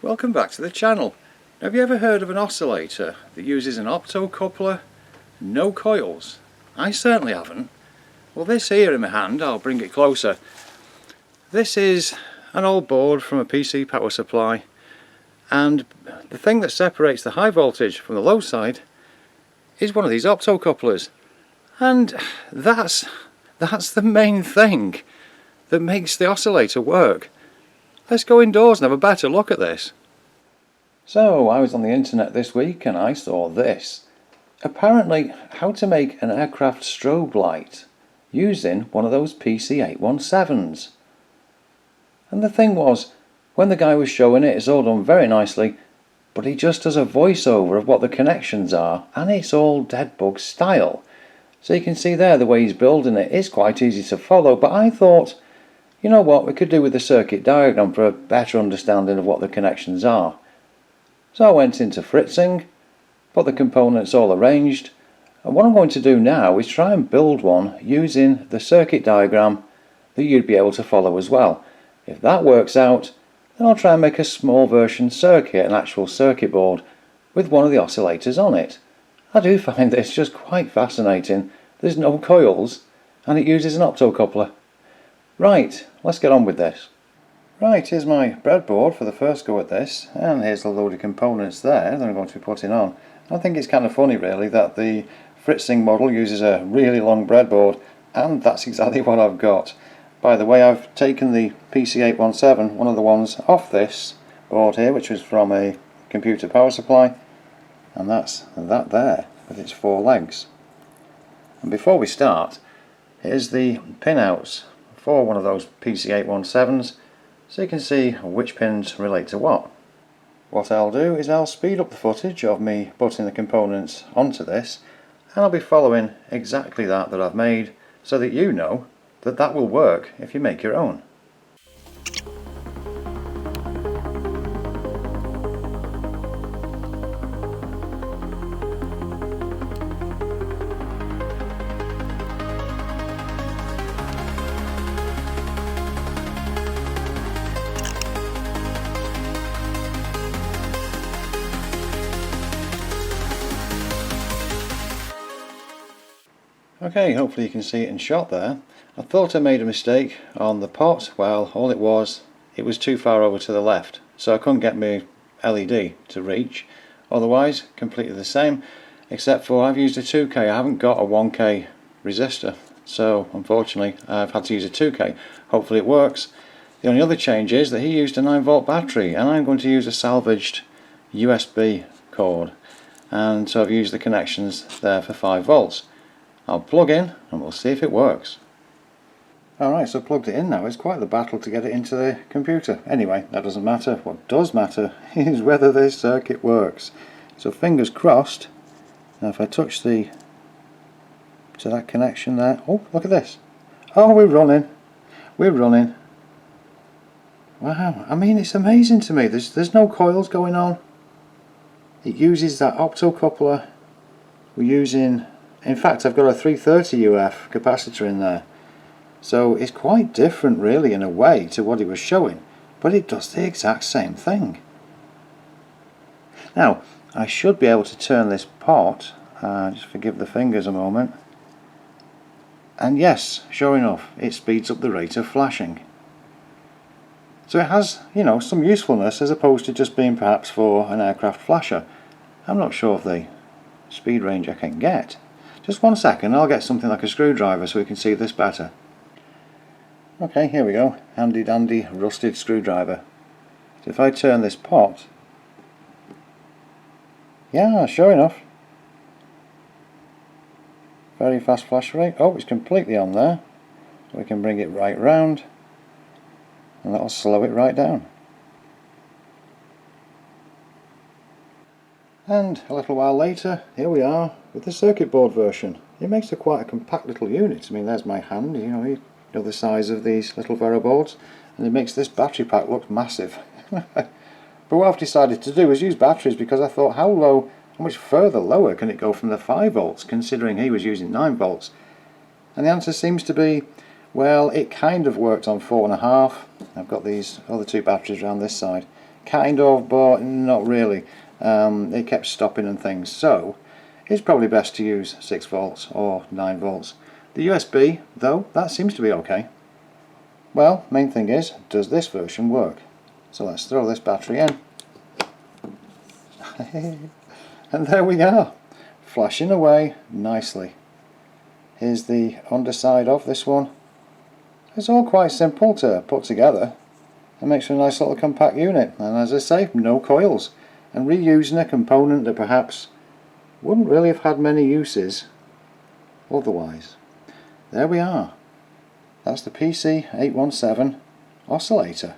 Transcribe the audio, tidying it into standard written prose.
Welcome back to the channel. Have you ever heard of an oscillator that uses an optocoupler, no coils? I certainly haven't. Well, this here in my hand, I'll bring it closer. This is an old board from a PC power supply, and the thing that separates the high voltage from the low side is one of these optocouplers. And that's the main thing that makes the oscillator work. Let's go indoors and have a better look at this. So I was on the internet this week and I saw this. Apparently how to make an aircraft strobe light using one of those PC817s. And the thing was, when the guy was showing it, it's all done very nicely, but he just does a voiceover of what the connections are, and it's all deadbug style. So you can see there the way he's building it is quite easy to follow, but I thought, you know what, we could do with the circuit diagram for a better understanding of what the connections are. So I went into Fritzing, got the components all arranged, and what I'm going to do now is try and build one using the circuit diagram that you'd be able to follow as well. If that works out, then I'll try and make a small version circuit, an actual circuit board, with one of the oscillators on it. I do find this just quite fascinating. There's no coils, and it uses an optocoupler. Right, let's get on with this. Right, here's my breadboard for the first go at this, and here's a load of components there that I'm going to be putting on. I think it's kind of funny really that the Fritzing model uses a really long breadboard, and that's exactly what I've got. By the way, I've taken the PC817, one of the ones off this board here, which was from a computer power supply, and that's that there with its 4 legs. And before we start, here's the pinouts for one of those PC817s, so you can see which pins relate to what. What I'll do is I'll speed up the footage of me putting the components onto this, and I'll be following exactly that I've made, so that you know that will work if you make your own. Okay, hopefully you can see it in shot there. I thought I made a mistake on the pot. Well, all it was too far over to the left, so I couldn't get my LED to reach. Otherwise, completely the same, except for I've used a 2K. I haven't got a 1K resistor, so unfortunately I've had to use a 2K. Hopefully it works. The only other change is that he used a 9-volt battery, and I'm going to use a salvaged USB cord, and so I've used the connections there for 5 volts. I'll plug in and we'll see if it works. Alright, so plugged it in now. It's quite the battle to get it into the computer. Anyway, that doesn't matter. What does matter is whether this circuit works. So fingers crossed. Now if I touch to that connection there. Oh, look at this. Oh, we're running. We're running. Wow, I mean, it's amazing to me. There's no coils going on. It uses that optocoupler. We're using, in fact, I've got a 330 UF capacitor in there. So it's quite different really in a way to what he was showing, but it does the exact same thing. Now, I should be able to turn this pot, just forgive the fingers a moment, and yes, sure enough, it speeds up the rate of flashing. So it has, you know, some usefulness as opposed to just being perhaps for an aircraft flasher. I'm not sure of the speed range I can get. Just 1 second, I'll get something like a screwdriver so we can see this better. Okay, here we go, handy dandy rusted screwdriver. So if I turn this pot, yeah, sure enough, very fast flash rate. Oh, it's completely on there, so we can bring it right round and that'll slow it right down. And a little while later, here we are with the circuit board version. It makes it quite a compact little unit. I mean, there's my hand, you know the size of these little Vero boards, and it makes this battery pack look massive. But what I've decided to do is use batteries, because I thought how much further lower can it go from the 5 volts, considering he was using 9 volts? And the answer seems to be, well, it kind of worked on 4.5. I've got these other 2 batteries around this side. kind of, but not really. It kept stopping and things, so it's probably best to use 6 volts or 9 volts. The USB, though, that seems to be okay. Well, main thing is, does this version work? So let's throw this battery in. And there we are, flashing away nicely. Here's the underside of this one. It's all quite simple to put together. It makes for a nice little compact unit, and as I say, no coils, and reusing a component that perhaps wouldn't really have had many uses otherwise. There we are. That's the PC817 oscillator.